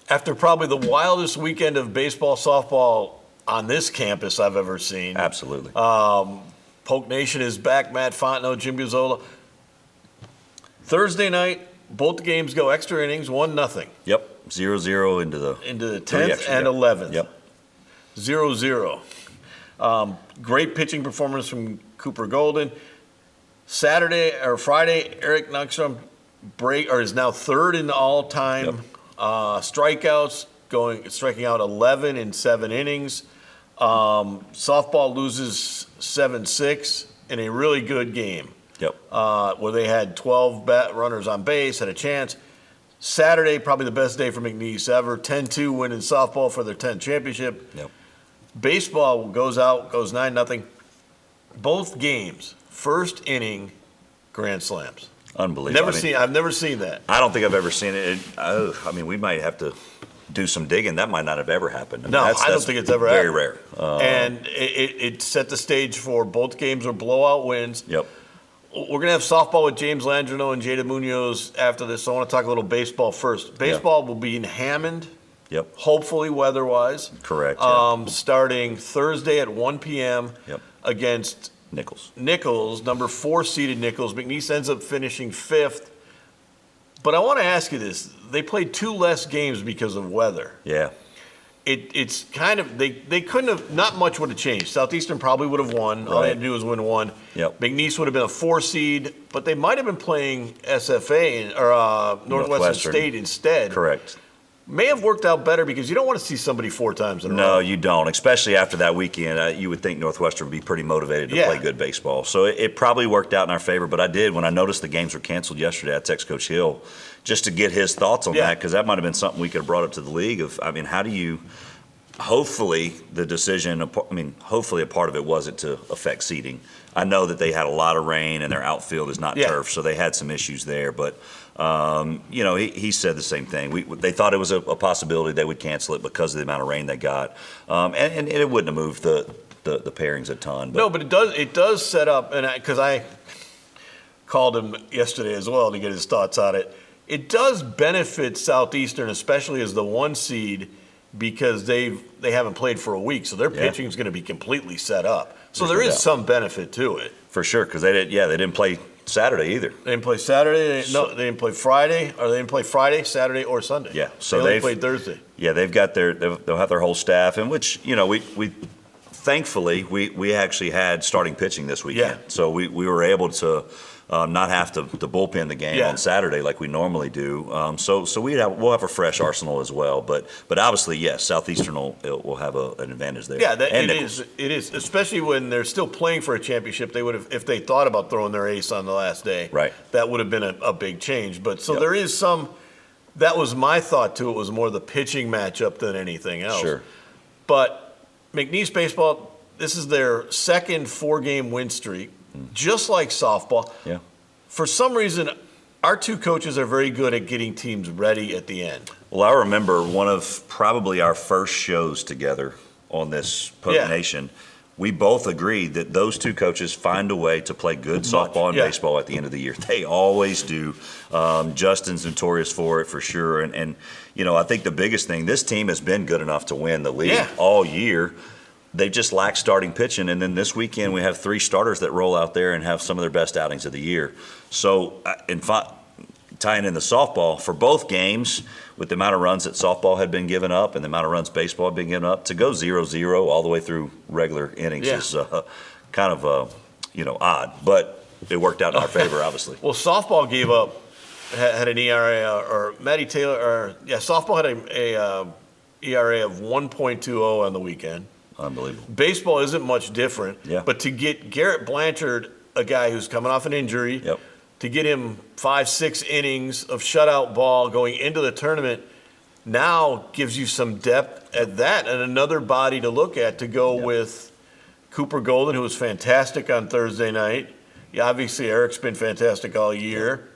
After probably the wildest weekend of baseball, softball on this campus I've ever seen. Absolutely. Polk Nation is back. Matt Fontenot, Jim Gazzolo. Thursday night, both games go extra innings, 1-0. Yep. 0-0 into the 10th extra, and yep. 11th. Yep. 0-0. Great pitching performance from Cooper Golden. Friday, Eric Nugstrom is now third in the all-time strikeouts, striking out 11 in 7 innings. Softball loses 7-6 in a really good game. Yep. Where they had 12 runners on base, had a chance. Saturday, probably the best day for McNeese ever. 10-2 win in softball for their 10th championship. Yep. Baseball goes 9-0. Both games, first inning grand slams. Unbelievable. I've never seen that. I don't think I've ever seen it. We might have to do some digging. That might not have ever happened. I don't think it's ever very happened. Rare. And it set the stage for both games were blowout wins. Yep. We're going to have softball with James Landreneau and Jada Muñoz after this, so I want to talk a little baseball first. Baseball will be in Hammond. Yep. Hopefully weather-wise. Correct. Starting Thursday at 1 p.m. Against Nichols, number 4 seeded Nichols. McNeese ends up finishing 5th. But I want to ask you this. They played 2 less games because of weather. Yeah. It's kind of, they couldn't have, not much would have changed. Southeastern probably would have won. All they had to do was win 1. Yep. McNeese would have been a 4 seed, but they might have been playing SFA or Northwestern State instead. Correct. May have worked out better because you don't want to see somebody 4 times in a row. No, you don't, especially after that weekend. You would think Northwestern would be pretty motivated to play good baseball. So it probably worked out in our favor, but I did. When I noticed the games were canceled yesterday, I texted Coach Hill just to get his thoughts on that, because that might have been something we could have brought up to the league how do you – hopefully the decision – hopefully a part of it wasn't to affect seeding. I know that they had a lot of rain and their outfield is not turf, so they had some issues there. But, he said the same thing. They thought it was a possibility they would cancel it because of the amount of rain they got. And it wouldn't have moved the pairings a ton. But. No, but it does set up, and because I called him yesterday as well to get his thoughts on it, it does benefit Southeastern, especially as the 1 seed, because they haven't played for a week, so their pitching is going to be completely set up. So there is some benefit to it. For sure, because they didn't play Saturday either. They didn't play Saturday. They didn't play Friday, or they didn't play Friday, Saturday, or Sunday. Yeah, so they only played Thursday. Yeah, they'll have their whole staff, in which we thankfully we actually had starting pitching this weekend, so we were able to. Not have to bullpen the game on Saturday like we normally do. So we'll have a fresh arsenal as well. But obviously, yes, Southeastern will have an advantage there. Yeah, it is, especially when they're still playing for a championship. They would have, if they thought about throwing their ace on the last day, right? That would have been a big change. But there is some. That was my thought too. It was more the pitching matchup than anything else. Sure. But McNeese baseball, this is their second 4-game win streak. Just like softball. Yeah. For some reason, our 2 coaches are very good at getting teams ready at the end. Well, I remember one of probably our first shows together on this Polk Nation. We both agreed that those 2 coaches find a way to play good softball and baseball at the end of the year. They always do. Justin's notorious for it, for sure. And I think the biggest thing, this team has been good enough to win the league all year. They just lack starting pitching, and then this weekend we have 3 starters that roll out there and have some of their best outings of the year. So, tying in the softball, for both games, with the amount of runs that softball had been given up and the amount of runs baseball had been given up, to go 0-0 all the way through regular innings is kind of odd. But it worked out in our favor, obviously. Well, softball gave up, had an ERA, or Matty Taylor, softball had a ERA of 1.20 on the weekend. Unbelievable. Baseball isn't much different, but to get Garrett Blanchard, a guy who's coming off an injury, to get him 5-6 innings of shutout ball going into the tournament now gives you some depth at that and another body to look at to go with Cooper Golden, who was fantastic on Thursday night. Obviously, Eric's been fantastic all year.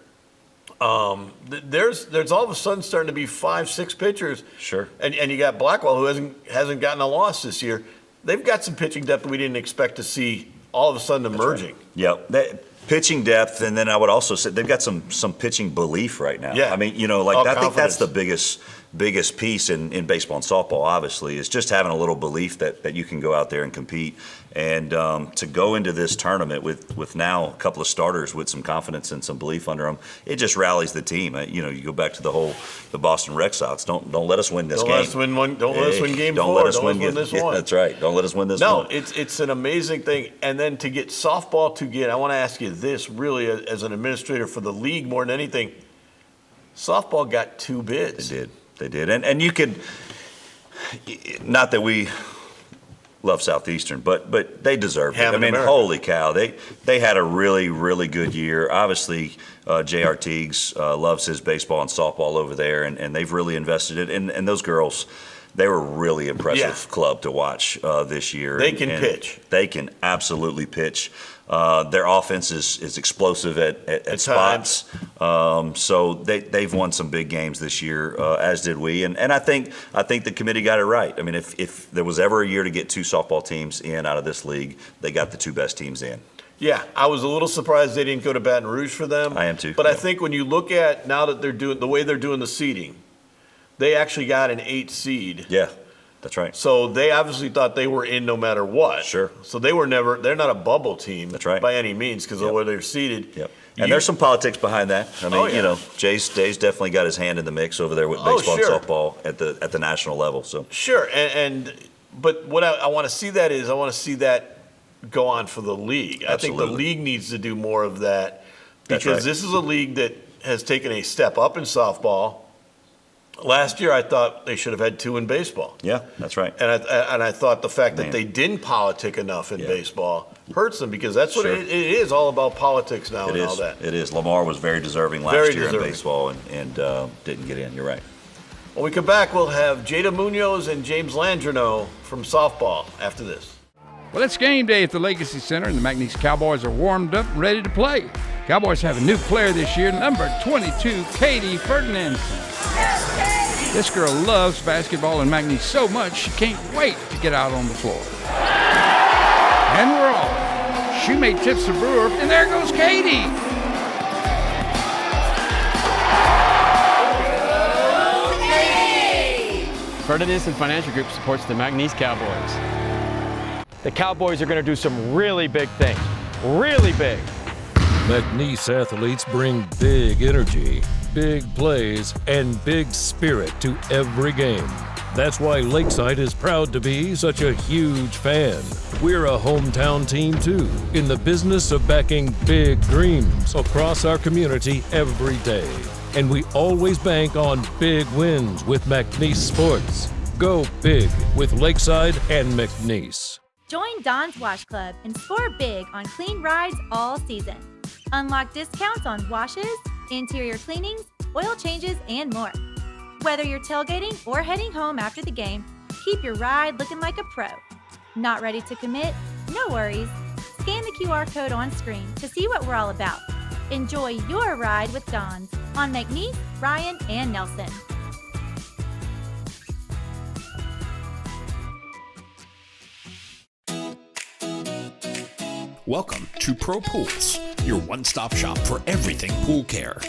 There's all of a sudden starting to be 5-6 pitchers. Sure. And you got Blackwell, who hasn't gotten a loss this year. They've got some pitching depth that we didn't expect to see all of a sudden emerging. Right. Pitching depth, and then I would also say they've got some pitching belief right now. Yeah. I think that's the biggest biggest piece in baseball and softball, obviously, is just having a little belief that you can go out there and compete. And to go into this tournament with now a couple of starters with some confidence and some belief under them, it just rallies the team. You go back to the Boston Red Sox. Don't let us win this game. Don't let us win one. Don't let us win game 4. Don't let us win this one. That's right. Don't let us win this No, one. it's an amazing thing. And then to get softball I want to ask you this, really, as an administrator for the league more than anything. Softball got 2 bids. They did. And you could, not that we love Southeastern, but they deserved it. I mean, holy cow. They had a really, really good year. Obviously, J.R. Teagues loves his baseball and softball over there, and they've really invested it. And those girls, they were a really impressive club to watch this year. They can pitch. They can absolutely pitch. Their offense is explosive at spots. So they've won some big games this year, as did we. And I think the committee got it right. I mean, if there was ever a year to get 2 softball teams in out of this league, they got the 2 best teams in. Yeah, I was a little surprised they didn't go to Baton Rouge for them. I am too. But I think when you look at now that they're doing the way they're doing the seeding, they actually got an 8 seed. Yeah, that's right. So they obviously thought they were in no matter what. Sure. So they're not a bubble team. That's right. By any means because of the way they're seeded. Yep. And there's some politics behind that. I mean, Jay's definitely got his hand in the mix over there with baseball and softball at the national level. So sure. But what I want to see that go on for the league. Absolutely. I think the league needs to do more of that because this is a league that has taken a step up in softball. Last year, I thought they should have had 2 in baseball. Yeah, that's right. And I thought the fact that they didn't politic enough in baseball hurts them because that's what it is all about politics now all that. It is. Lamar was very deserving last year in baseball and didn't get in. You're right. When we come back, we'll have Jada Muñoz and James Landreneau from softball after this. Well, it's game day at the Legacy Center, and the McNeese Cowboys are warmed up and ready to play. Cowboys have a new player this year, number 22, Katie Ferdinandson. This girl loves basketball and McNeese so much she can't wait to get out on the floor. And we're off. Shoemate tips the brewer, and there goes Katie. Ferdinandson Financial Group supports the McNeese Cowboys. The Cowboys are going to do some really big things. Really big. McNeese athletes bring big energy, big plays, and big spirit to every game. That's why Lakeside is proud to be such a huge fan. We're a hometown team too, in the business of backing big dreams across our community every day. And we always bank on big wins with McNeese Sports. Go big with Lakeside and McNeese. Join Don's Wash Club and score big on clean rides all season. Unlock discounts on washes, interior cleanings, oil changes, and more. Whether you're tailgating or heading home after the game, keep your ride looking like a pro. Not ready to commit? No worries. Scan the QR code on screen to see what we're all about. Enjoy your ride with Don's on McNeese, Ryan, and Nelson. Welcome to Pro Pools, your one-stop shop for everything pool care.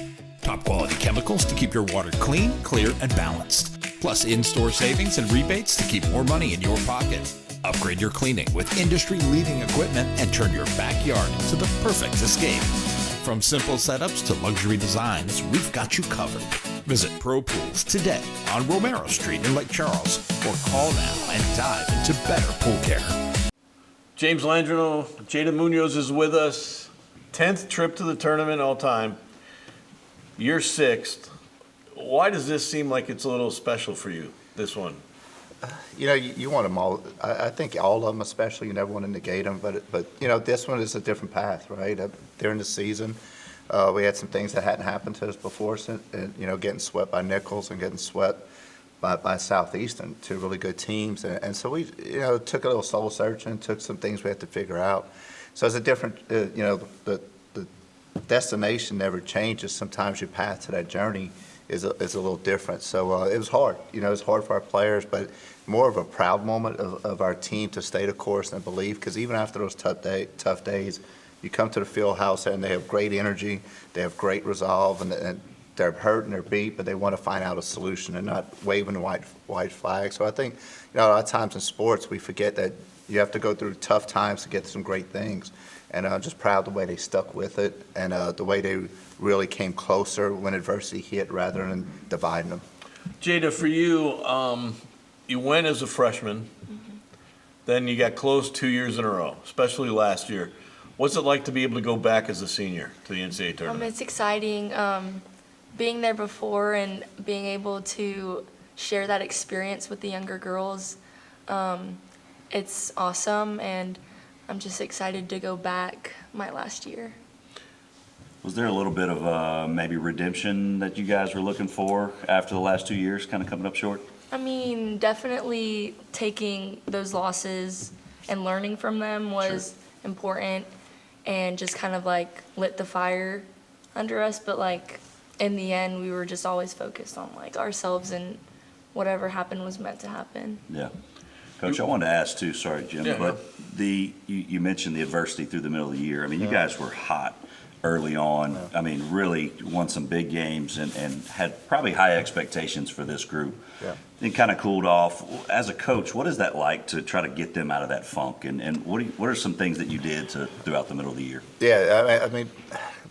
Top quality chemicals to keep your water clean, clear, and balanced. Plus in-store savings and rebates to keep more money in your pocket. Upgrade your cleaning with industry-leading equipment and turn your backyard into the perfect escape. From simple setups to luxury designs, we've got you covered. Visit Pro Pools today on Romero Street in Lake Charles or call now and dive into better pool care. James Landreneau, Jada Muñoz is with us. 10th trip to the tournament all time. You're 6th. Why does this seem like it's a little special for you, this one? You want them all. I think all of them, especially, you never want to negate them. But this one is a different path, right? During the season, we had some things that hadn't happened to us before, getting swept by Nichols and getting swept by Southeastern, two really good teams. And so we, took a little soul searching, took some things we had to figure out. So it's a different, the destination never changes. Sometimes your path to that journey is a little different. So it was hard. It was hard for our players, but more of a proud moment of our team to stay the course and believe, because even after those tough days, you come to the field house and they have great energy, they have great resolve, and they're hurt and they're beat, but they want to find out a solution and not waving a white flag. So I think, a lot of times in sports we forget that you have to go through tough times to get some great things. And I'm just proud of the way they stuck with it and the way they really came closer when adversity hit rather than dividing them. Jada, for you, you went as a freshman, then you got close 2 years in a row, especially last year. What's it like to be able to go back as a senior to the NCAA tournament? It's exciting. Being there before and being able to share that experience with the younger girls, it's awesome, and I'm just excited to go back my last year. Was there a little bit of maybe redemption that you guys were looking for after the last 2 years, kind of coming up short? Definitely taking those losses and learning from them was important, and just kind of like lit the fire under us. But like in the end, we were just always focused on like ourselves, and whatever happened was meant to happen. Yeah. Coach, I wanted to ask too, sorry, Jim, but you mentioned the adversity through the middle of the year. You guys were hot early on. Really won some big games and had probably high expectations for this group. Yeah. It kind of cooled off. As a coach, what is that like to try to get them out of that funk? And what are some things that you did throughout the middle of the year? Yeah,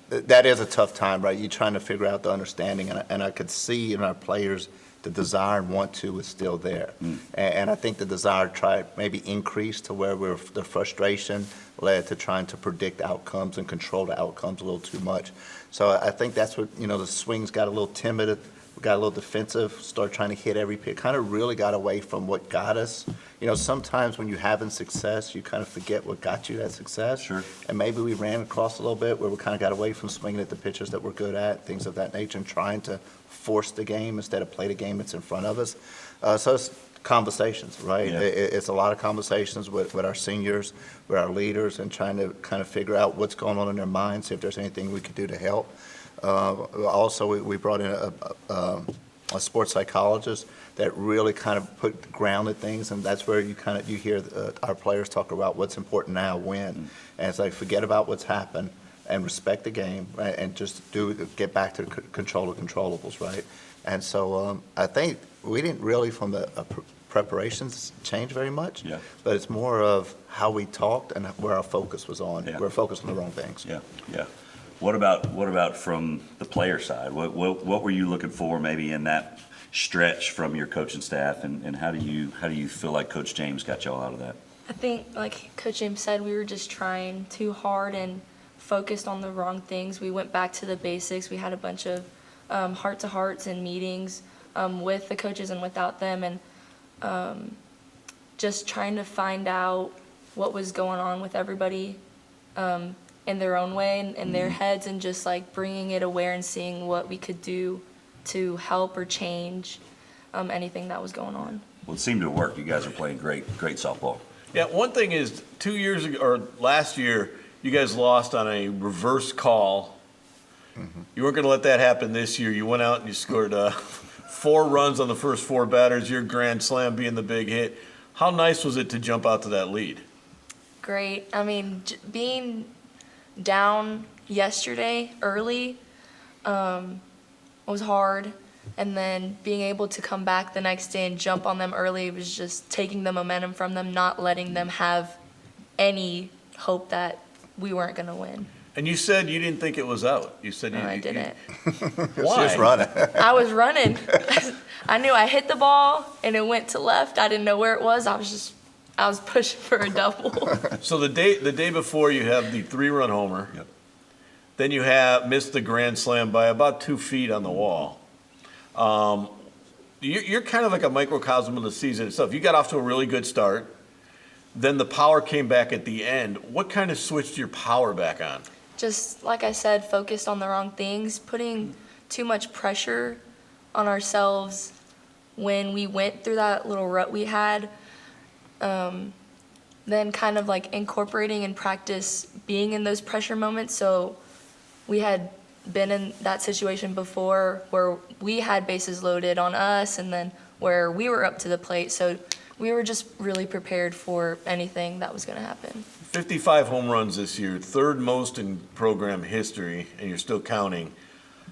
that is a tough time, right? You're trying to figure out the understanding, and I could see in our players the desire and want to is still there. And I think the desire tried maybe increased to where the frustration led to trying to predict outcomes and control the outcomes a little too much. So I think that's what, the swings got a little timid, got a little defensive, started trying to hit every pitch, kind of really got away from what got us. Sometimes when you're having success, you kind of forget what got you that success. Sure. And maybe we ran across a little bit where we kind of got away from swinging at the pitches that we're good at, things of that nature, and trying to force the game instead of play the game that's in front of us. So it's conversations, right? Yeah. It's a lot of conversations with our seniors, with our leaders, and trying to kind of figure out what's going on in their minds, see if there's anything we could do to help. Also, we brought in a sports psychologist that really kind of grounded things, and that's where you hear our players talk about what's important now, when. And it's like, forget about what's happened and respect the game, right? And just get back to control the controllables, right? And so I think we didn't really, from the preparations, change very much. Yeah. But it's more of how we talked and where our focus was on. Yeah. We're focused on the wrong things. Yeah. What about from the player side? What were you looking for maybe in that stretch from your coaching staff, and how do you feel like Coach James got y'all out of that? I think, like Coach James said, we were just trying too hard and focused on the wrong things. We went back to the basics. We had a bunch of heart-to-hearts and meetings with the coaches and without them, and just trying to find out what was going on with everybody in their own way, in their heads, and just like bringing it aware and seeing what we could do to help or change anything that was going on. Well, it seemed to work. You guys are playing great softball. Yeah, one thing is 2 years ago, or last year, you guys lost on a reverse call. You weren't going to let that happen this year. You went out and you scored 4 runs on the first 4 batters, your grand slam being the big hit. How nice was it to jump out to that lead? Great. Being down yesterday early was hard, and then being able to come back the next day and jump on them early was just taking the momentum from them, not letting them have any hope that we weren't going to win. And you said you didn't think it was out. You said No, I didn't. Why? She was running. I was running. I knew I hit the ball and it went to left. I didn't know where it was. I was pushing for a double. So the day before, you have the 3-run homer. Yep. Then you missed the grand slam by about 2 feet on the wall. You're kind of like a microcosm of the season itself. You got off to a really good start. Then the power came back at the end. What kind of switched your power back on? Just like I said, focused on the wrong things, putting too much pressure on ourselves when we went through that little rut we had. Then kind of like incorporating in practice being in those pressure moments. So we had been in that situation before where we had bases loaded on us and then where we were up to the plate. So we were just really prepared for anything that was going to happen. 55 home runs this year, 3rd most in program history, and you're still counting.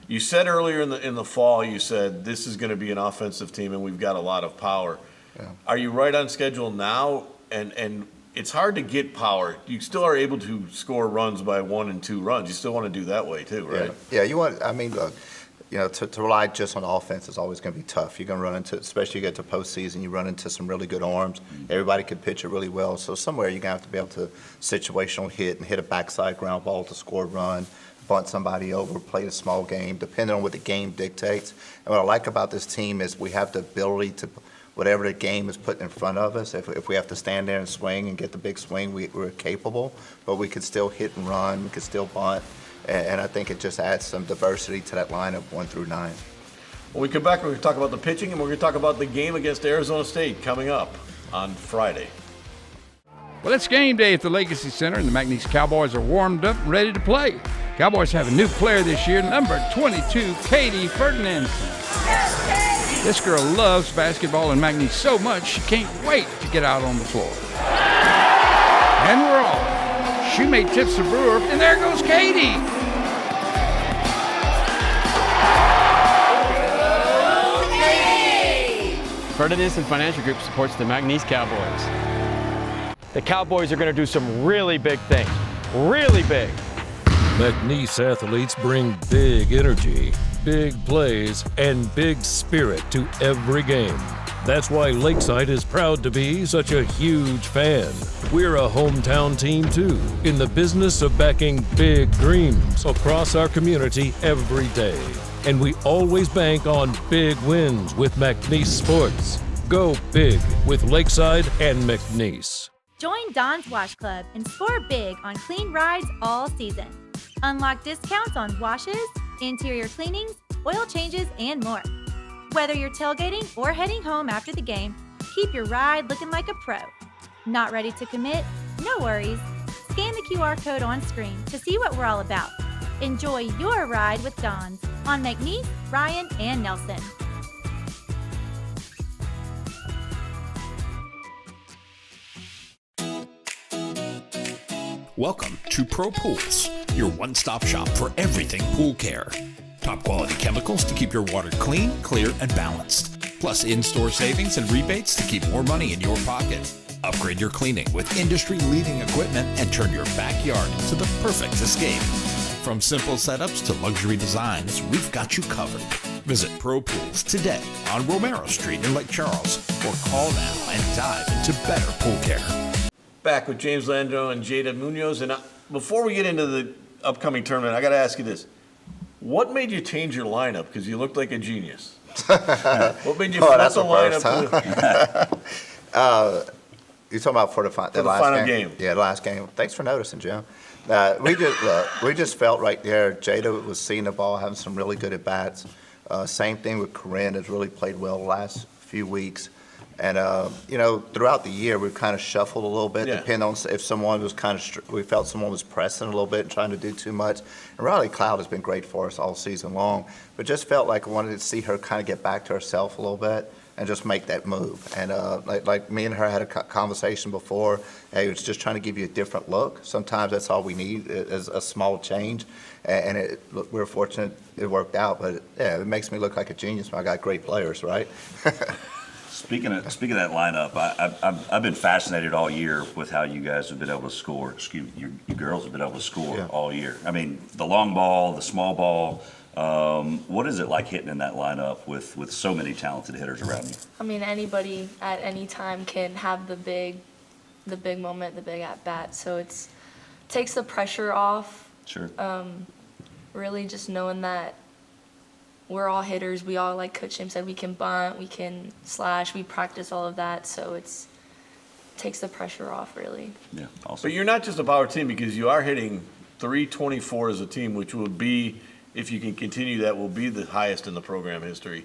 You said earlier in the fall, you said this is going to be an offensive team and we've got a lot of power. Yeah. Are you right on schedule now? And it's hard to get power. You still are able to score runs by 1 and 2 runs. You still want to do that way too, right? Yeah, look, to rely just on offense is always going to be tough. You're going to run into, especially you get to postseason, you run into some really good arms. Everybody can pitch it really well. So somewhere you're going to have to be able to situational hit and hit a backside ground ball to score a run, bunt somebody over, play a small game, depending on what the game dictates. And what I like about this team is we have the ability to, whatever the game is put in front of us, if we have to stand there and swing and get the big swing, we're capable. But we could still hit and run, we could still bunt. And I think it just adds some diversity to that lineup 1 through 9. When we come back, we're going to talk about the pitching, and we're going to talk about the game against Arizona State coming up on Friday. Well, it's game day at the Legacy Center, and the McNeese Cowboys are warmed up and ready to play. Cowboys have a new player this year, number 22, Katie Ferdinandson. This girl loves basketball and McNeese so much she can't wait to get out on the floor. And we're off. Shoemate tips the brewer, and there goes Katie. Ferdinandson Financial Group supports the McNeese Cowboys. The Cowboys are going to do some really big things. Really big. McNeese athletes bring big energy, big plays, and big spirit to every game. That's why Lakeside is proud to be such a huge fan. We're a hometown team too, in the business of backing big dreams across our community every day. And we always bank on big wins with McNeese Sports. Go big with Lakeside and McNeese. Join Don's Wash Club and score big on clean rides all season. Unlock discounts on washes, interior cleanings, oil changes, and more. Whether you're tailgating or heading home after the game, keep your ride looking like a pro. Not ready to commit? No worries. Scan the QR code on screen to see what we're all about. Enjoy your ride with Don's on McNeese, Ryan, and Nelson. Welcome to Pro Pools, your one-stop shop for everything pool care. Top quality chemicals to keep your water clean, clear, and balanced. Plus in-store savings and rebates to keep more money in your pocket. Upgrade your cleaning with industry-leading equipment and turn your backyard into the perfect escape. From simple setups to luxury designs, we've got you covered. Visit Pro Pools today on Romero Street in Lake Charles, or call now and dive into better pool care. Back with James Landreneau and Jada Muñoz. And before we get into the upcoming tournament, I got to ask you this. What made you change your lineup? Because you looked like a genius. What made you flip the lineup? You're talking about for the last final game? Yeah, the last game. Thanks for noticing, Jim. We just felt right there. Jada was seeing the ball, having some really good at-bats. Same thing with Corinne, has really played well the last few weeks. And, throughout the year, we've kind of shuffled a little bit, depending on if someone was we felt someone was pressing a little bit and trying to do too much. And Riley Cloud has been great for us all season long, but just felt like I wanted to see her kind of get back to herself a little bit and just make that move. And like me and her had a conversation before, hey, it's just trying to give you a different look. Sometimes that's all we need is a small change. And we're fortunate it worked out, but it makes me look like a genius when I got great players, right? Speaking of that lineup, I've been fascinated all year with how you guys have been able to score. Excuse me, you girls have been able to score all year. I mean, the long ball, the small ball. What is it like hitting in that lineup with so many talented hitters around you? I mean, anybody at any time can have the big moment, the big at bat. So it takes the pressure off. Sure. Really, just knowing that we're all hitters. We all, like Coach James said, we can bunt, we can slash, we practice all of that. So it takes the pressure off, really. Yeah, awesome. But you're not just a power team because you are hitting 324 as a team, which will be, if you can continue that, will be the highest in the program history.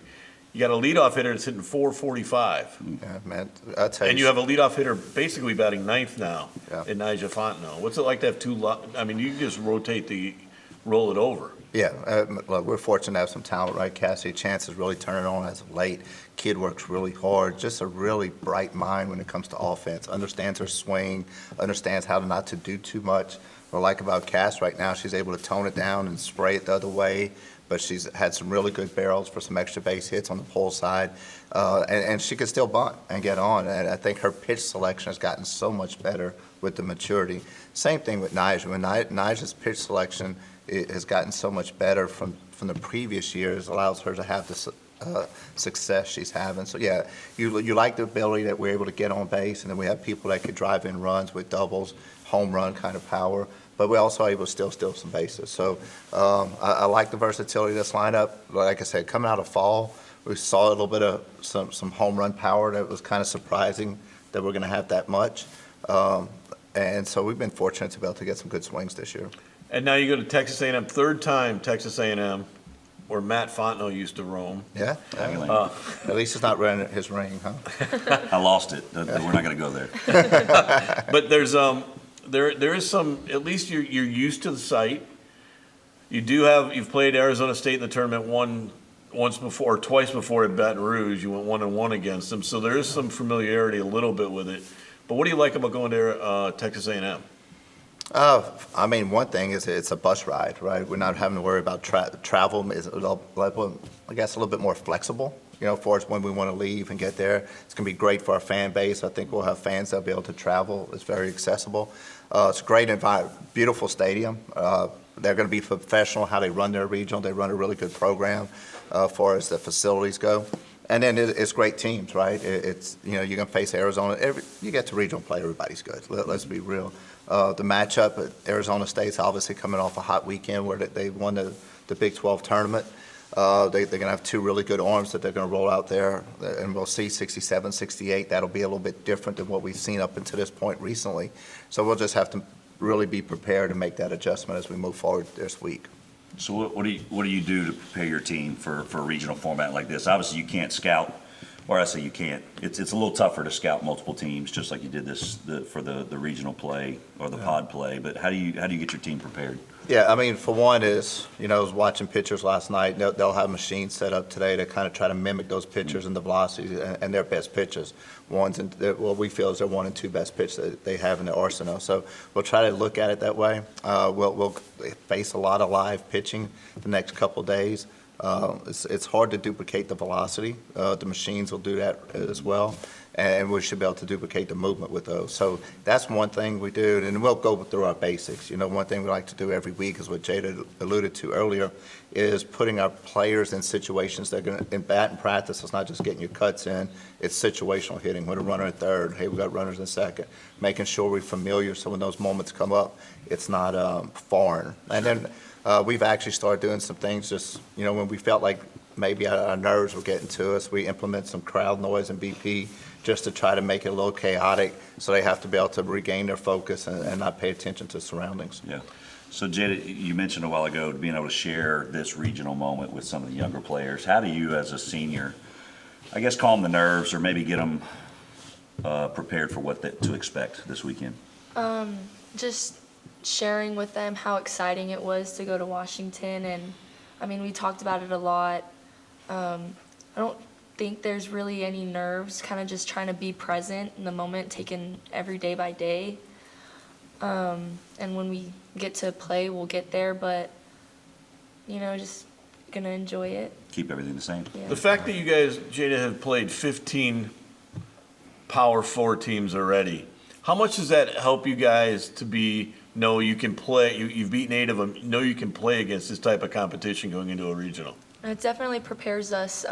You got a leadoff hitter that's hitting 445. Yeah, man, I tell you. And you have a leadoff hitter basically batting ninth now in Nigel Fontenot. What's it like to have two? I mean, you can just roll it over. Yeah, look, we're fortunate to have some talent, right? Cassie Chance is really turning on as of late. Kid works really hard, just a really bright mind when it comes to offense. Understands her swing, understands how not to do too much. what I like about Cass right now, she's able to tone it down and spray it the other way, but she's had some really good barrels for some extra base hits on the pull side, and she can still bunt and get on. And I think her pitch selection has gotten so much better with the maturity. Same thing with Nyjah. When Nyjah's pitch selection has gotten so much better from the previous years, allows her to have the success she's having. So yeah, you like the ability that we're able to get on base, and then we have people that could drive in runs with doubles, home run kind of power, but we're also able to still steal some bases. So I like the versatility of this lineup. Like I said, coming out of fall, we saw a little bit of some home run power that was kind of surprising that we're going to have that much. And so we've been fortunate to be able to get some good swings this year. And now you go to Texas A&M, third time Texas A&M, where Matt Fontenot used to roam. Yeah. At least it's not running his ring, huh? I lost it. We're not going to go there. But there's there is some, at least you're used to the site. You've played Arizona State in the tournament twice before at Baton Rouge. You went 1-1 against them, so there is some familiarity a little bit with it. But what do you like about going to Texas A&M? I mean, one thing is it's a bus ride, right? We're not having to worry about travel. Is I guess a little bit more flexible, for us when we want to leave and get there. It's going to be great for our fan base. I think we'll have fans that'll be able to travel. It's very accessible. It's a great environment, beautiful stadium. They're going to be professional how they run their regional. They run a really good program far as the facilities go. And then it's great teams, right? It's you're going to face Arizona. You get to regional play, everybody's good. Let's be real. The matchup at Arizona State's obviously coming off a hot weekend where they won the Big 12 tournament. They're going to have two really good arms that they're going to roll out there, and we'll see 67, 68. That'll be a little bit different than what we've seen up until this point recently. So we'll just have to really be prepared to make that adjustment as we move forward this week. So what do you do to prepare your team for a regional format like this? Obviously, you can't scout, or I say you can't. It's a little tougher to scout multiple teams, just like you did for the regional play or the pod play. But how do you get your team prepared? Yeah, I mean, for one is, I was watching pitchers last night. They'll have machines set up today to kind of try to mimic those pitchers and the velocities and their best pitches. What we feel is their 1 and 2 best pitch that they have in their arsenal. So we'll try to look at it that way. We'll face a lot of live pitching the next couple of days. It's hard to duplicate the velocity. The machines will do that as well, and we should be able to duplicate the movement with those. So that's one thing we do, and we'll go through our basics. One thing we like to do every week is what Jada alluded to earlier, is putting our players in situations that are going to, in batting practice, it's not just getting your cuts in, it's situational hitting. With a runner at third, hey, we got runners in second, making sure we're familiar so when those moments come up, it's not foreign. And then we've actually started doing some things just, when we felt like maybe our nerves were getting to us, we implement some crowd noise and BP just to try to make it a little chaotic so they have to be able to regain their focus and not pay attention to surroundings. Yeah. So, Jada, you mentioned a while ago being able to share this regional moment with some of the younger players. How do you, as a senior, I guess, calm the nerves or maybe get them prepared for what to expect this weekend? Just sharing with them how exciting it was to go to Washington, and I mean, we talked about it a lot. I don't think there's really any nerves, kind of just trying to be present in the moment, taking every day by day. And when we get to play, we'll get there, but just gonna enjoy it. Keep everything the same. Yeah. The fact that you guys, Jada, have played 15 Power 4 teams already, how much does that help you guys to know you can play, you've beaten 8 of them, know you can play against this type of competition going into a regional? It definitely prepares us,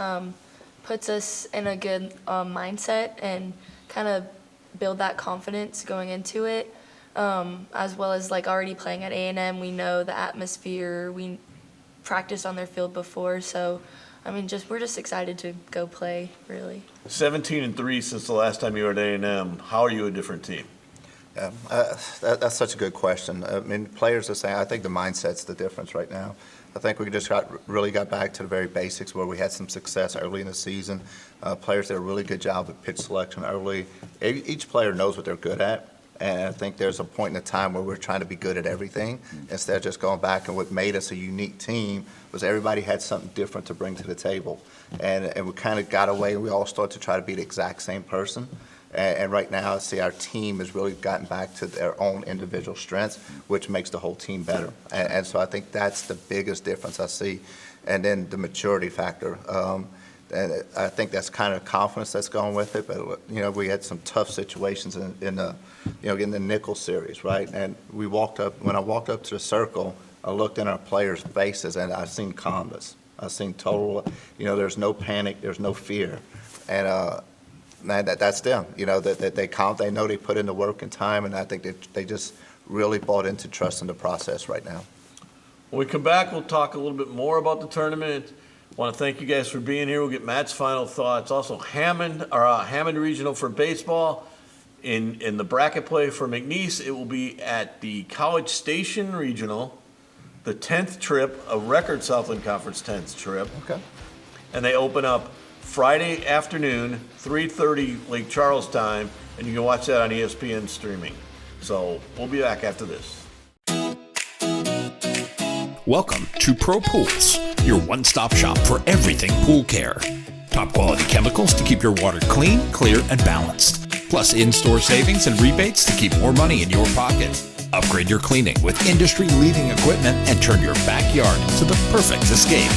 puts us in a good mindset and kind of build that confidence going into it, as well as like already playing at A&M. We know the atmosphere, we practiced on their field before, so I mean, we're just excited to go play, really. 17-3 since the last time you were at A&M. How are you a different team? Yeah, that's such a good question. I mean, players are saying, I think the mindset's the difference right now. I think we just really got back to the very basics where we had some success early in the season. Players did a really good job with pitch selection early. Each player knows what they're good at, and I think there's a point in the time where we're trying to be good at everything instead of just going back. And what made us a unique team was everybody had something different to bring to the table. And we kind of got away, and we all started to try to be the exact same person. And right now, I see our team has really gotten back to their own individual strengths, which makes the whole team better. And so I think that's the biggest difference I see. And then the maturity factor. And I think that's kind of confidence that's going with it. But, we had some tough situations in the nickel series, right? And when I walked up to the circle, I looked in our players' faces and I seen calmness. I seen total, there's no panic, there's no fear. And, man, that's them. That they count, they know they put in the work and time, and I think they just really bought into trusting the process right now. When we come back, we'll talk a little bit more about the tournament. I want to thank you guys for being here. We'll get Matt's final thoughts. Also, Hammond Regional for baseball. In the bracket play for McNeese, it will be at the College Station Regional, the 10th trip, a record Southland Conference 10th trip. Okay. And they open up Friday afternoon, 3:30 Lake Charles time, and you can watch that on ESPN streaming. So we'll be back after this. Welcome to Pro Pools, your one-stop shop for everything pool care. Top quality chemicals to keep your water clean, clear, and balanced. Plus in-store savings and rebates to keep more money in your pocket. Upgrade your cleaning with industry-leading equipment and turn your backyard into the perfect escape.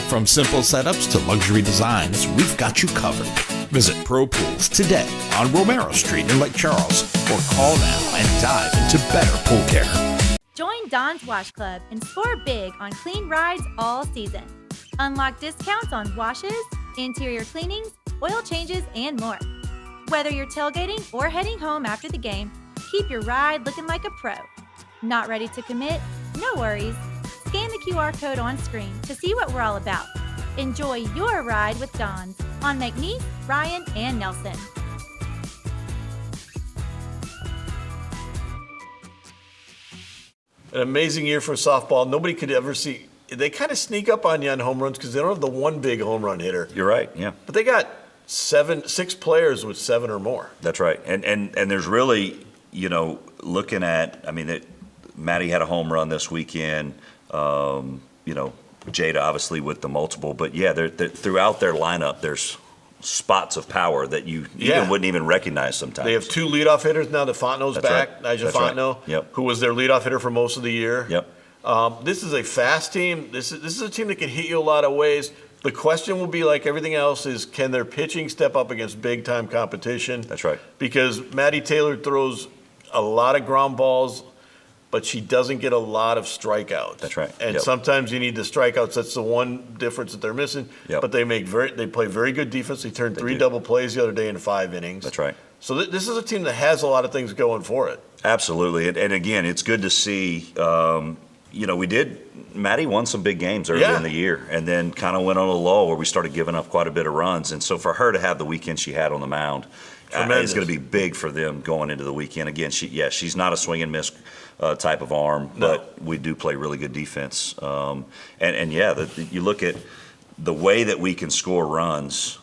From simple setups to luxury designs, we've got you covered. Visit Pro Pools today on Romero Street in Lake Charles, or call now and dive into better pool care. Join Don's Wash Club and score big on clean rides all season. Unlock discounts on washes, interior cleanings, oil changes, and more. Whether you're tailgating or heading home after the game, keep your ride looking like a pro. Not ready to commit? No worries. Scan the QR code on screen to see what we're all about. Enjoy your ride with Don's on McNeese, Ryan, and Nelson. An amazing year for softball. Nobody could ever see. They kind of sneak up on you on home runs because they don't have the one big home run hitter. You're right, yeah. But they got six players with 7 or more. That's right. And there's really, looking at, Maddie had a home run this weekend. Jada obviously with the multiple. But, yeah, they're throughout their lineup, there's spots of power that you wouldn't even recognize sometimes. They have 2 leadoff hitters now that Fontenot's back. Right. Nigel Fontenot, who was their leadoff hitter for most of the year. Yep. This is a fast team. This is a team that can hit you a lot of ways. The question will be, like everything else, is can their pitching step up against big-time competition? That's right. Because Maddie Taylor throws a lot of ground balls, but she doesn't get a lot of strikeouts. That's right. And sometimes you need the strikeouts. That's the one difference that they're missing. Yep. But they play very good defense. They turned 3 double plays the other day in 5 innings. That's right. So this is a team that has a lot of things going for it. Absolutely. And again, it's good to see, Maddie won some big games early in the year and then kind of went on a lull where we started giving up quite a bit of runs. And so for her to have the weekend she had on the mound is going to be big for them going into the weekend. Again, she's not a swing and miss type of arm, but we do play really good defense. You look at the way that we can score runs,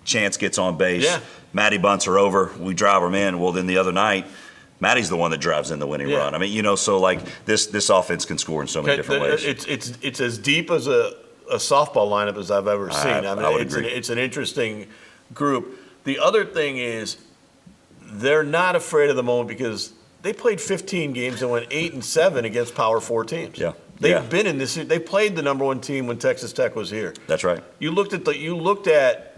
Chance gets on base. Yeah. Maddie bunts her over. We drive them in. Well, then the other night, Maddie's the one that drives in the winning run. So like this offense can score in so many different ways. It's as deep as a softball lineup as I've ever seen. I would agree. It's an interesting group. The other thing is they're not afraid of the moment because they played 15 games and went 8-7 against Power 4 teams. Yeah. They've been in this. They played the number 1 team when Texas Tech was here. That's right. You looked at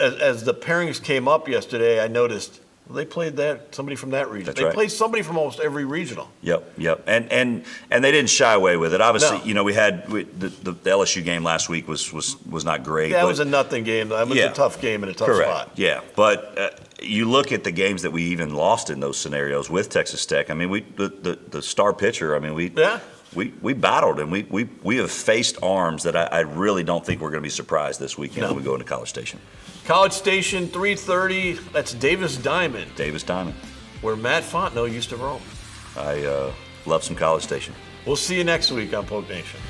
as the pairings came up yesterday. I noticed they played somebody from that region. That's they right. played somebody from almost every regional. Yep. And they didn't shy away with it. Obviously, we had the LSU game last week was not great. Yeah, it was a nothing game. It was a tough game in a tough spot. Yeah, but you look at the games that we even lost in those scenarios with Texas Tech. The star pitcher. We battled, and we have faced arms that I really don't think we're going to be surprised this weekend when we go into College Station. College Station, 3:30. That's Davis Diamond, where Matt Fontenot used to roam. I love some College Station. We'll see you next week on Polk Nation.